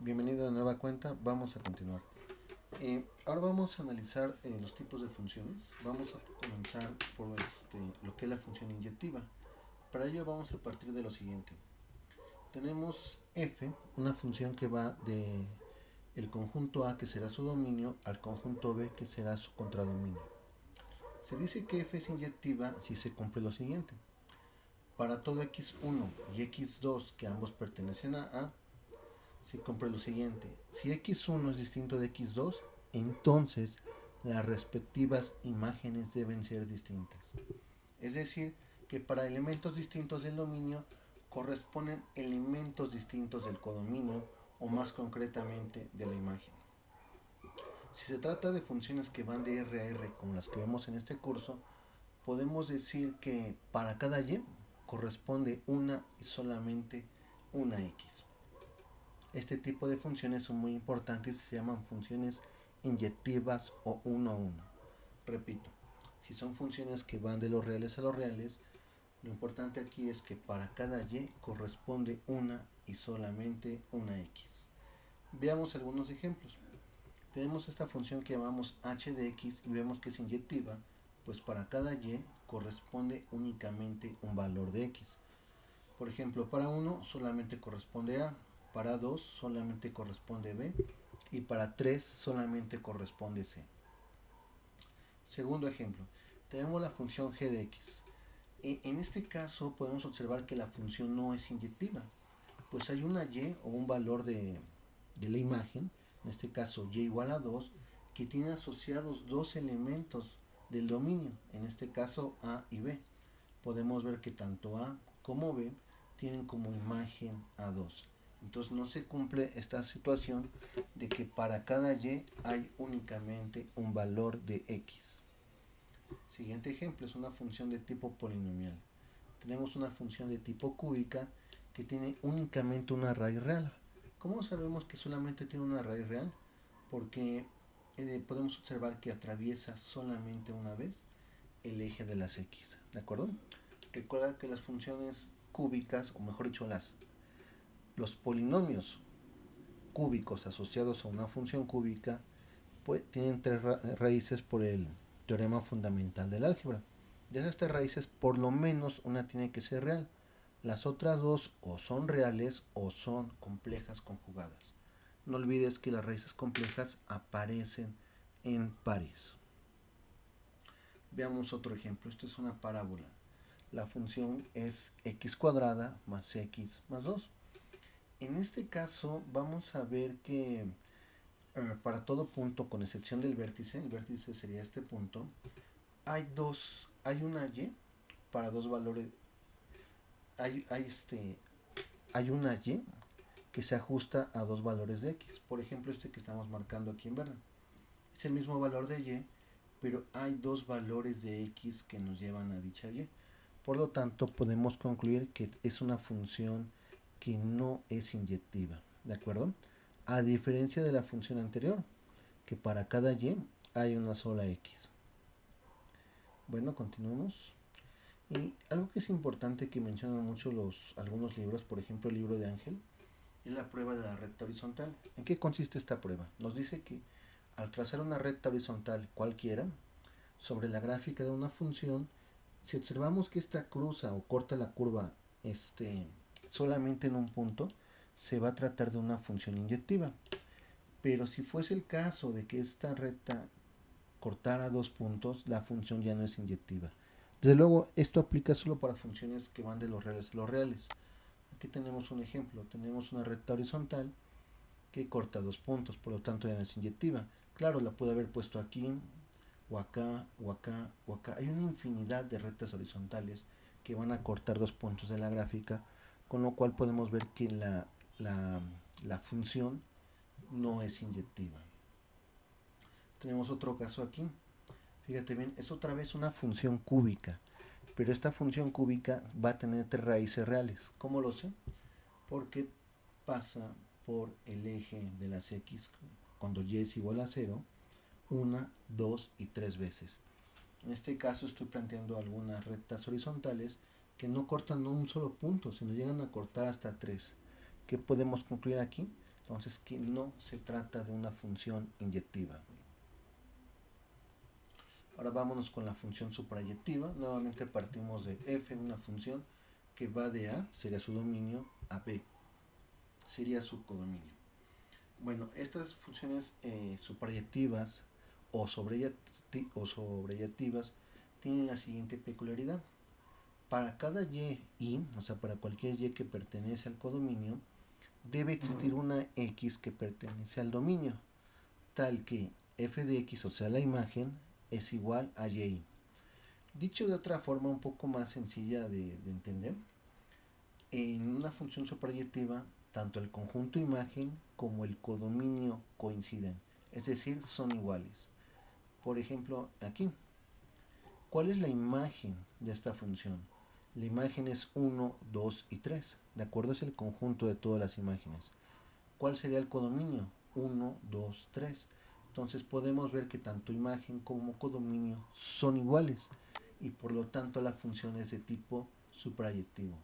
Bienvenido a nueva cuenta, vamos a continuar. Ahora vamos a analizar los tipos de funciones. Vamos a comenzar por lo que es la función inyectiva. Para ello vamos a partir de lo siguiente. Tenemos f, una función que va de el conjunto A, que será su dominio, al conjunto B, que será su contradominio. Se dice que f es inyectiva si se cumple lo siguiente. Para todo x1 y x2, que ambos pertenecen a A, se cumple lo siguiente: si x1 es distinto de x2, entonces las respectivas imágenes deben ser distintas. Es decir, que para elementos distintos del dominio corresponden elementos distintos del codominio, o más concretamente de la imagen. Si se trata de funciones que van de R a R, como las que vemos en este curso, podemos decir que para cada y corresponde una y solamente una x. Este tipo de funciones son muy importantes y se llaman funciones inyectivas o uno a uno. Repito, si son funciones que van de los reales a los reales, lo importante aquí es que para cada y corresponde una y solamente una x. Veamos algunos ejemplos. Tenemos esta función que llamamos h de x y vemos que es inyectiva, pues para cada y corresponde únicamente un valor de x. Por ejemplo, para 1 solamente corresponde a, para 2 solamente corresponde b y para 3 solamente corresponde c. Segundo ejemplo, tenemos la función g de x. En este caso podemos observar que la función no es inyectiva, pues hay una y o un valor de la imagen, en este caso y igual a 2, que tiene asociados dos elementos del dominio, en este caso a y b. Podemos ver que tanto a como b tienen como imagen a 2. Entonces no se cumple esta situación de que para cada y hay únicamente un valor de x. Siguiente ejemplo es una función de tipo polinomial. Tenemos una función de tipo cúbica que tiene únicamente una raíz real. ¿Cómo sabemos que solamente tiene una raíz real? Porque podemos observar que atraviesa solamente una vez el eje de las x. ¿De acuerdo? Recuerda que las funciones cúbicas, o mejor dicho, los polinomios cúbicos asociados a una función cúbica, pues tienen tres raíces por el teorema fundamental del álgebra. De esas tres raíces, por lo menos una tiene que ser real. Las otras dos o son reales o son complejas conjugadas. No olvides que las raíces complejas aparecen en pares. Veamos otro ejemplo. Esto es una parábola. La función es x cuadrada más x más 2. En este caso vamos a ver que para todo punto, con excepción del vértice, el vértice sería este punto, hay una y para dos valores, hay una y que se ajusta a dos valores de x. Por ejemplo, este que estamos marcando aquí en verde. Es el mismo valor de y, pero hay dos valores de x que nos llevan a dicha y. Por lo tanto, podemos concluir que es una función que no es inyectiva, ¿de acuerdo? A diferencia de la función anterior, que para cada y hay una sola x. Bueno, continuemos. Y algo que es importante que mencionan mucho algunos libros, por ejemplo el libro de Ángel, es la prueba de la recta horizontal. ¿En qué consiste esta prueba? Nos dice que al trazar una recta horizontal cualquiera sobre la gráfica de una función, si observamos que esta cruza o corta la curva solamente en un punto, se va a tratar de una función inyectiva. Pero si fuese el caso de que esta recta cortara dos puntos, la función ya no es inyectiva. Desde luego, esto aplica solo para funciones que van de los reales a los reales. Aquí tenemos un ejemplo. Tenemos una recta horizontal que corta dos puntos, por lo tanto ya no es inyectiva. Claro, la puede haber puesto aquí, o acá, o acá, o acá. Hay una infinidad de rectas horizontales que van a cortar dos puntos de la gráfica, con lo cual podemos ver que la función no es inyectiva. Tenemos otro caso aquí. Fíjate bien, es otra vez una función cúbica, pero esta función cúbica va a tener tres raíces reales. ¿Cómo lo sé? Porque pasa por el eje de las x cuando y es igual a 0, una, dos y tres veces. En este caso estoy planteando algunas rectas horizontales que no cortan un solo punto, sino llegan a cortar hasta tres. ¿Qué podemos concluir aquí? Entonces que no se trata de una función inyectiva. Ahora vámonos con la función suprayectiva. Nuevamente partimos de f, una función que va de A, sería su dominio, a B, sería su codominio. Bueno, estas funciones suprayectivas o sobreyectivas tienen la siguiente peculiaridad. Para cada y, o sea, para cualquier y que pertenece al codominio, debe existir una x que pertenece al dominio, tal que f de x, o sea, la imagen, es igual a y. Dicho de otra forma un poco más sencilla de entender, en una función suprayectiva, tanto el conjunto imagen como el codominio coinciden, es decir, son iguales. Por ejemplo, aquí, ¿cuál es la imagen de esta función? La imagen es 1, 2 y 3, ¿de acuerdo? Es el conjunto de todas las imágenes. ¿Cuál sería el codominio? 1, 2, 3. Entonces podemos ver que tanto imagen como codominio son iguales y por lo tanto la función es de tipo suprayectivo.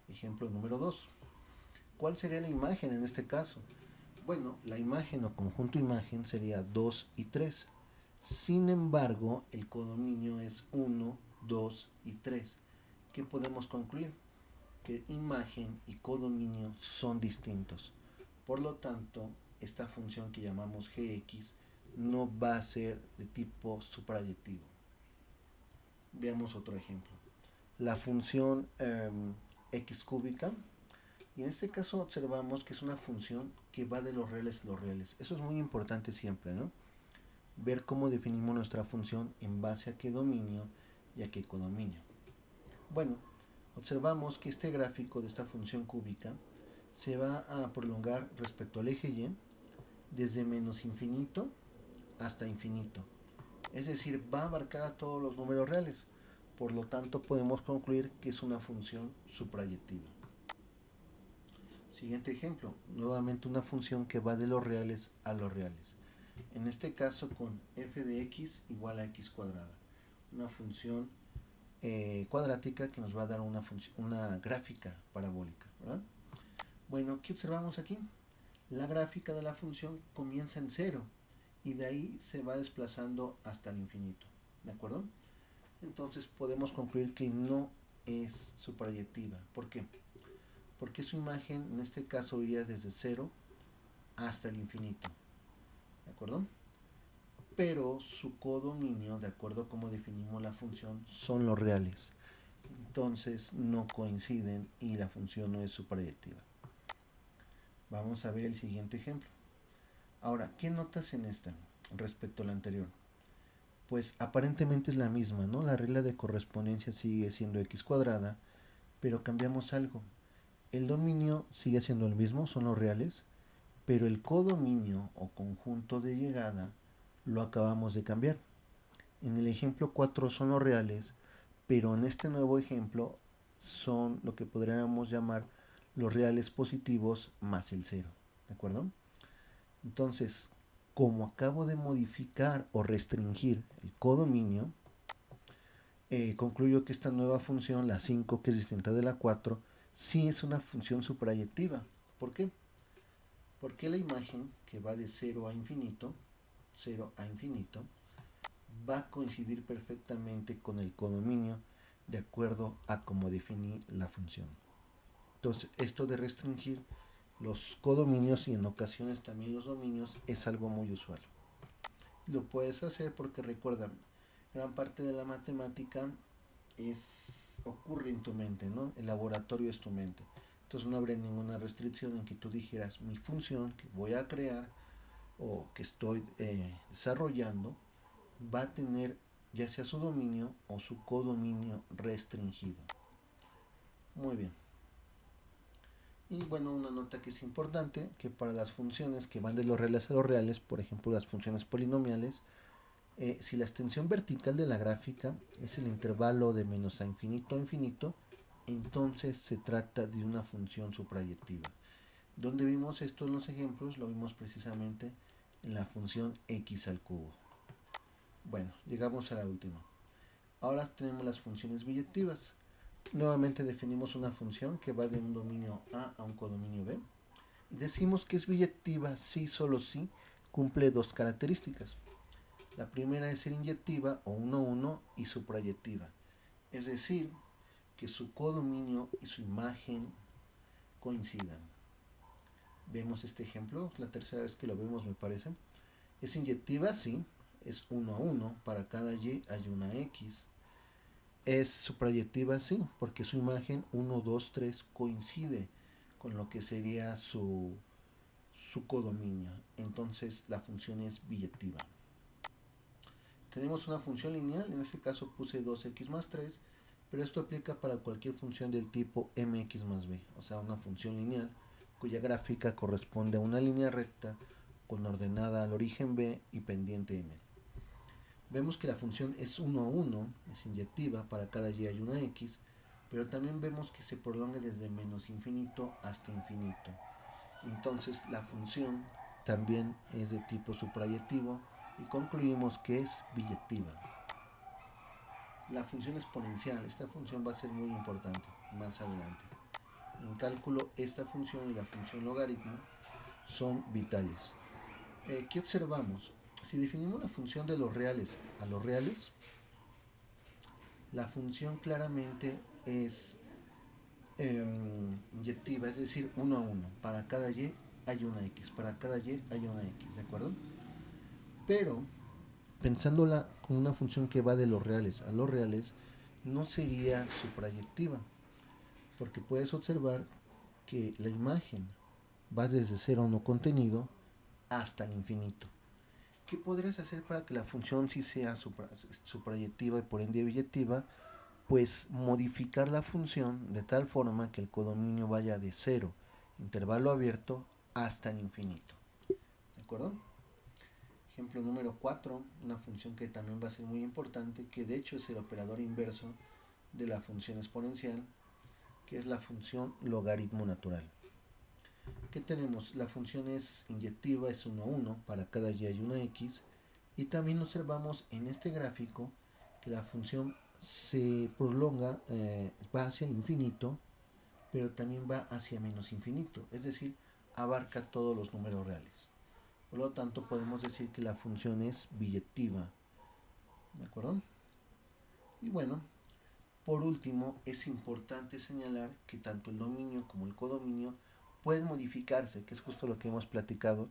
Ejemplo número 2. ¿Cuál sería la imagen en este caso? Bueno, la imagen o conjunto imagen sería 2 y 3. Sin embargo, el codominio es 1, 2 y 3. ¿Qué podemos concluir? Que imagen y codominio son distintos. Por lo tanto, esta función que llamamos gx no va a ser de tipo suprayectivo. Veamos otro ejemplo. La función x cúbica, y en este caso observamos que es una función que va de los reales a los reales. Eso es muy importante siempre, ¿no? Ver cómo definimos nuestra función en base a qué dominio y a qué codominio. Bueno, observamos que este gráfico de esta función cúbica se va a prolongar respecto al eje y desde menos infinito hasta infinito. Es decir, va a abarcar a todos los números reales. Por lo tanto, podemos concluir que es una función suprayectiva. Siguiente ejemplo, nuevamente una función que va de los reales a los reales. En este caso con f de x igual a x cuadrada. Una función cuadrática que nos va a dar una gráfica parabólica, ¿verdad? Bueno, ¿qué observamos aquí? La gráfica de la función comienza en 0 y de ahí se va desplazando hasta el infinito, ¿de acuerdo? Entonces podemos concluir que no es suprayectiva. ¿Por qué? Porque su imagen en este caso iría desde 0 hasta el infinito, ¿de acuerdo? Pero su codominio, de acuerdo a cómo definimos la función, son los reales. Entonces no coinciden y la función no es suprayectiva. Vamos a ver el siguiente ejemplo. Ahora, ¿qué notas en esta respecto a la anterior? Pues aparentemente es la misma, ¿no? La regla de correspondencia sigue siendo x cuadrada, pero cambiamos algo. El dominio sigue siendo el mismo, son los reales, pero el codominio o conjunto de llegada lo acabamos de cambiar. En el ejemplo 4 son los reales, pero en este nuevo ejemplo son lo que podríamos llamar los reales positivos más el 0, ¿de acuerdo? Entonces, como acabo de modificar o restringir el codominio, concluyo que esta nueva función, la 5, que es distinta de la 4, sí es una función suprayectiva. ¿Por qué? Porque la imagen que va de 0 a infinito, va a coincidir perfectamente con el codominio de acuerdo a cómo definí la función. Entonces, esto de restringir los codominios y en ocasiones también los dominios es algo muy usual. Lo puedes hacer porque recuerda, gran parte de la matemática ocurre en tu mente, ¿no? El laboratorio es tu mente. Entonces no habría ninguna restricción en que tú dijeras mi función que voy a crear o que estoy desarrollando va a tener ya sea su dominio o su codominio restringido. Muy bien. Y bueno, una nota que es importante, que para las funciones que van de los reales a los reales, por ejemplo las funciones polinomiales, si la extensión vertical de la gráfica es el intervalo de menos a infinito, entonces se trata de una función suprayectiva. ¿Dónde vimos esto en los ejemplos? Lo vimos precisamente en la función x al cubo. Bueno, llegamos a la última. Ahora tenemos las funciones biyectivas. Nuevamente definimos una función que va de un dominio A a un codominio B. Y decimos que es biyectiva si solo si cumple dos características. La primera es ser inyectiva o 1-1 y suprayectiva. Es decir, que su codominio y su imagen coincidan. Vemos este ejemplo, la tercera vez que lo vemos me parece. Es inyectiva, sí, es 1-1, para cada y hay una x. Es suprayectiva, sí, porque su imagen 1, 2, 3 coincide con lo que sería su codominio. Entonces la función es biyectiva. Tenemos una función lineal, en este caso puse 2x más 3, pero esto aplica para cualquier función del tipo mx más b, o sea, una función lineal cuya gráfica corresponde a una línea recta con ordenada al origen b y pendiente m. Vemos que la función es 1-1, es inyectiva, para cada y hay una x, pero también vemos que se prolonga desde menos infinito hasta infinito. Entonces la función también es de tipo suprayectivo y concluimos que es biyectiva. La función exponencial, esta función va a ser muy importante más adelante. En cálculo, esta función y la función logaritmo son vitales. ¿Qué observamos? Si definimos la función de los reales a los reales, la función claramente es inyectiva, es decir, 1-1. Para cada y hay una x, para cada y hay una x, ¿de acuerdo? Pero, pensándola como una función que va de los reales a los reales, no sería suprayectiva, porque puedes observar que la imagen va desde cero no contenido hasta el infinito. ¿Qué podrías hacer para que la función sí sea suprayectiva y por ende biyectiva? Pues modificar la función de tal forma que el codominio vaya de cero, intervalo abierto, hasta el infinito. ¿De acuerdo? Ejemplo número 4, una función que también va a ser muy importante, que de hecho es el operador inverso de la función exponencial, que es la función logaritmo natural. ¿Qué tenemos? La función es inyectiva, es 1-1, para cada y hay una x, y también observamos en este gráfico que la función se prolonga, va hacia el infinito, pero también va hacia menos infinito, es decir, abarca todos los números reales. Por lo tanto, podemos decir que la función es biyectiva. ¿De acuerdo? Y bueno, por último, es importante señalar que tanto el dominio como el codominio pueden modificarse, que es justo lo que hemos platicado,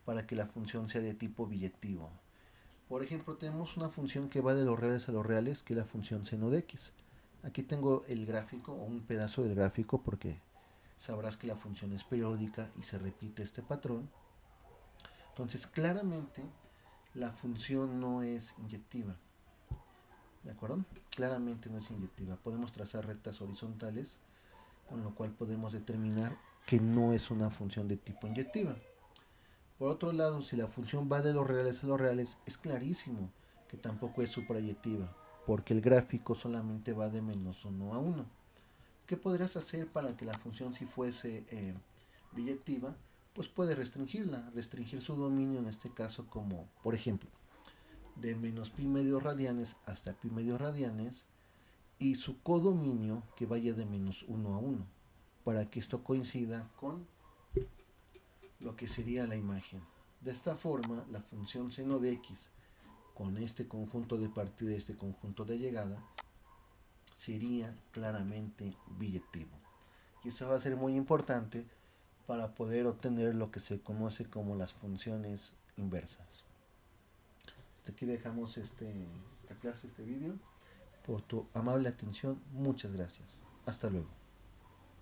para que la función sea de tipo biyectivo. Por ejemplo, tenemos una función que va de los reales a los reales, que es la función seno de x. Aquí tengo el gráfico, o un pedazo del gráfico, porque sabrás que la función es periódica y se repite este patrón. Entonces, claramente, la función no es inyectiva. ¿De acuerdo? Claramente no es inyectiva. Podemos trazar rectas horizontales, con lo cual podemos determinar que no es una función de tipo inyectiva. Por otro lado, si la función va de los reales a los reales, es clarísimo que tampoco es suprayectiva, porque el gráfico solamente va de menos 1 a 1. ¿Qué podrías hacer para que la función si fuese biyectiva? Pues puedes restringirla, restringir su dominio en este caso como, por ejemplo, de menos pi medios radianes hasta pi medios radianes y su codominio que vaya de menos 1 a 1, para que esto coincida con lo que sería la imagen. De esta forma, la función seno de x con este conjunto de partida y este conjunto de llegada sería claramente biyectivo. Y eso va a ser muy importante para poder obtener lo que se conoce como las funciones inversas. Hasta aquí dejamos esta clase, este vídeo. Por tu amable atención, muchas gracias. Hasta luego.